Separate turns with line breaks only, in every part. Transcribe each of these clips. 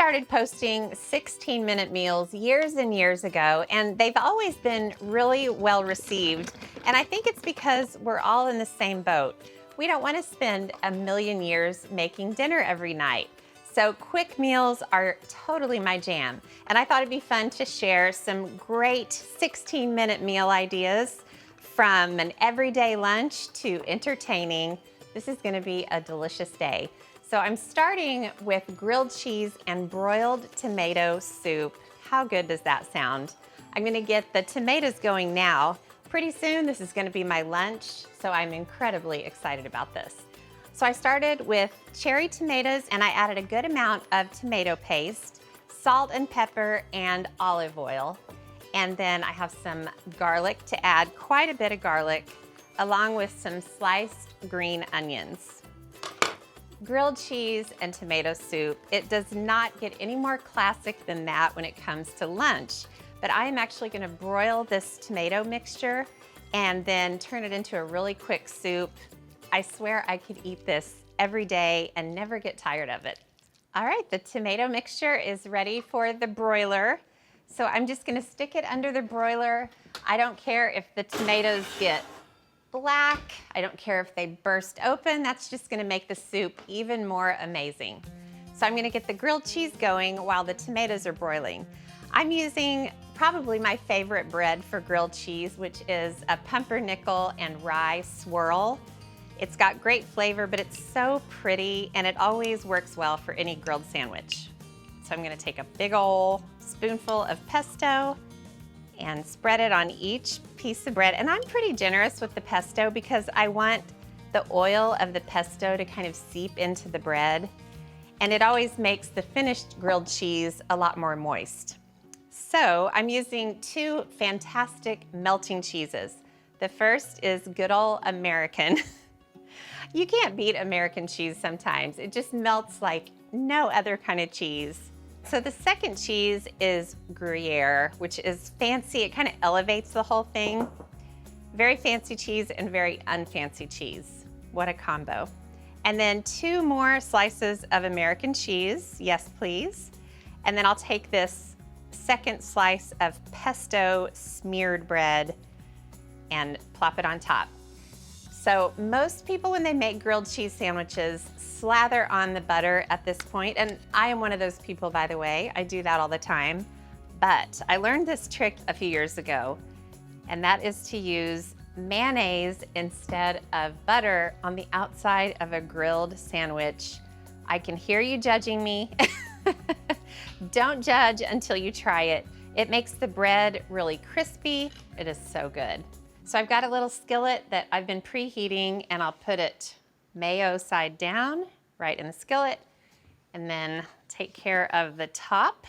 started posting 16-minute meals years and years ago, and they've always been really well received. And I think it's because we're all in the same boat. We don't want to spend a million years making dinner every night. So quick meals are totally my jam. And I thought it'd be fun to share some great 16-minute meal ideas, from an everyday lunch to entertaining. This is going to be a delicious day. So I'm starting with grilled cheese and broiled tomato soup. How good does that sound? I'm going to get the tomatoes going now. Pretty soon this is going to be my lunch, so I'm incredibly excited about this. So I started with cherry tomatoes, and I added a good amount of tomato paste, salt and pepper, and olive oil. And then I have some garlic to add, quite a bit of garlic, along with some sliced green onions. Grilled cheese and tomato soup, it does not get any more classic than that when it comes to lunch. But I am actually going to broil this tomato mixture and then turn it into a really quick soup. I swear I could eat this every day and never get tired of it. All right, the tomato mixture is ready for the broiler. So I'm just going to stick it under the broiler. I don't care if the tomatoes get black. I don't care if they burst open. That's just going to make the soup even more amazing. So I'm going to get the grilled cheese going while the tomatoes are broiling. I'm using probably my favorite bread for grilled cheese, which is a pumpernickel and rye swirl. It's got great flavor, but it's so pretty, and it always works well for any grilled sandwich. So I'm going to take a big ol' spoonful of pesto and spread it on each piece of bread. And I'm pretty generous with the pesto because I want the oil of the pesto to kind of seep into the bread. And it always makes the finished grilled cheese a lot more moist. So I'm using two fantastic melting cheeses. The first is good old American. You can't beat American cheese sometimes. It just melts like no other kind of cheese. So the second cheese is Gruyere, which is fancy. It kind of elevates the whole thing. Very fancy cheese and very unfancy cheese. What a combo. And then two more slices of American cheese. Yes, please. And then I'll take this second slice of pesto smeared bread and plop it on top. So most people, when they make grilled cheese sandwiches, slather on the butter at this point. And I am one of those people, by the way. I do that all the time. But I learned this trick a few years ago, and that is to use mayonnaise instead of butter on the outside of a grilled sandwich. I can hear you judging me. Don't judge until you try it. It makes the bread really crispy. It is so good. So I've got a little skillet that I've been preheating, and I'll put it mayo side down right in the skillet, and then take care of the top.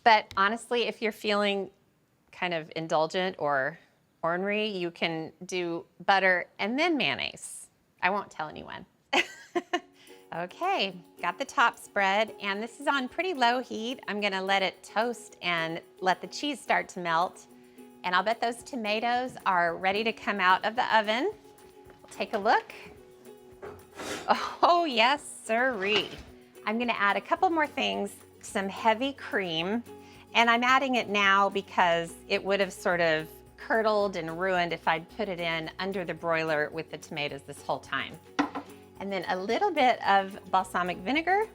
But honestly, if you're feeling kind of indulgent or ornery, you can do butter and then mayonnaise. I won't tell anyone. Okay, got the top spread, and this is on pretty low heat. I'm gonna let it toast and let the cheese start to melt. And I'll bet those tomatoes are ready to come out of the oven. Take a look. Oh, yes, sirree. I'm gonna add a couple more things, some heavy cream, and I'm adding it now because it would have sort of curdled and ruined if I'd put it in under the broiler with the tomatoes this whole time. And then a little bit of balsamic vinegar.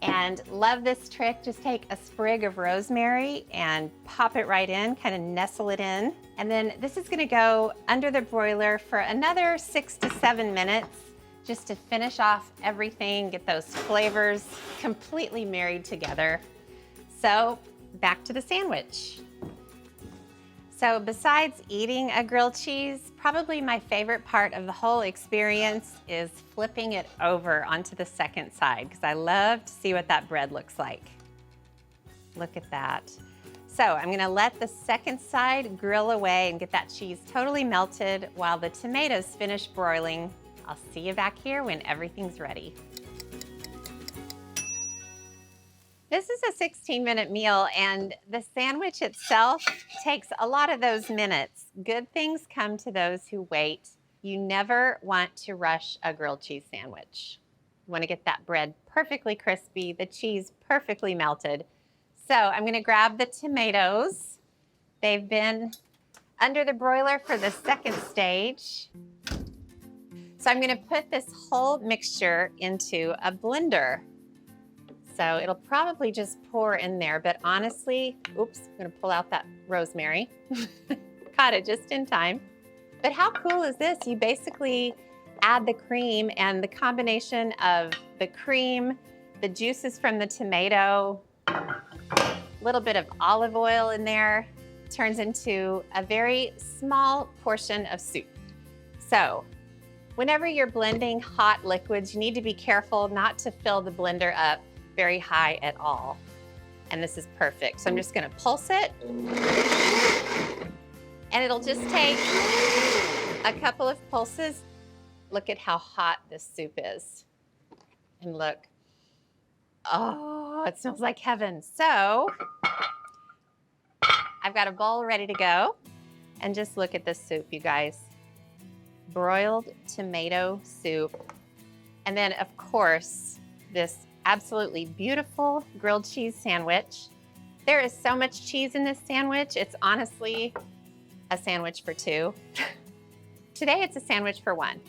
And love this trick, just take a sprig of rosemary and pop it right in, kind of nestle it in. And then this is gonna go under the broiler for another 6 to 7 minutes, just to finish off everything, get those flavors completely married together. So back to the sandwich. So besides eating a grilled cheese, probably my favorite part of the whole experience is flipping it over onto the second side, because I love to see what that bread looks like. Look at that. So I'm gonna let the second side grill away and get that cheese totally melted while the tomatoes finish broiling. I'll see you back here when everything's ready. This is a 16-minute meal, and the sandwich itself takes a lot of those minutes. Good things come to those who wait. You never want to rush a grilled cheese sandwich. You want to get that bread perfectly crispy, the cheese perfectly melted. So I'm going to grab the tomatoes. They've been under the broiler for the second stage. So I'm going to put this whole mixture into a blender. So it'll probably just pour in there, but honestly, oops, I'm going to pull out that rosemary. Caught it just in time. But how cool is this? You basically add the cream, and the combination of the cream, the juices from the tomato, a little bit of olive oil in there, turns into a very small portion of soup. So whenever you're blending hot liquids, you need to be careful not to fill the blender up very high at all. And this is perfect. So I'm just gonna pulse it. And it'll just take a couple of pulses. Look at how hot this soup is. And look, oh, it smells like heaven. So I've got a bowl ready to go. And just look at this soup, you guys. Broiled tomato soup. And then, of course, this absolutely beautiful grilled cheese sandwich. There is so much cheese in this sandwich. It's honestly a sandwich for two. Today, it's a sandwich for one.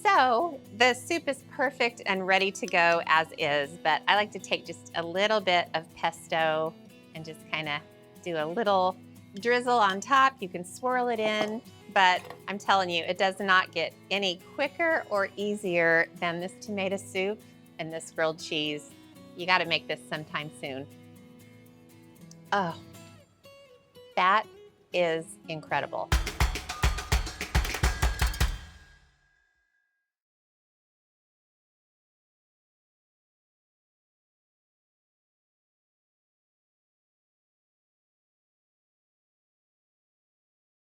So the soup is perfect and ready to go as is, but I like to take just a little bit of pesto and just kind of do a little drizzle on top. You can swirl it in, but I'm telling you, it does not get any quicker or easier than this tomato soup and this grilled cheese. You got to make this sometime soon. Oh, that is incredible.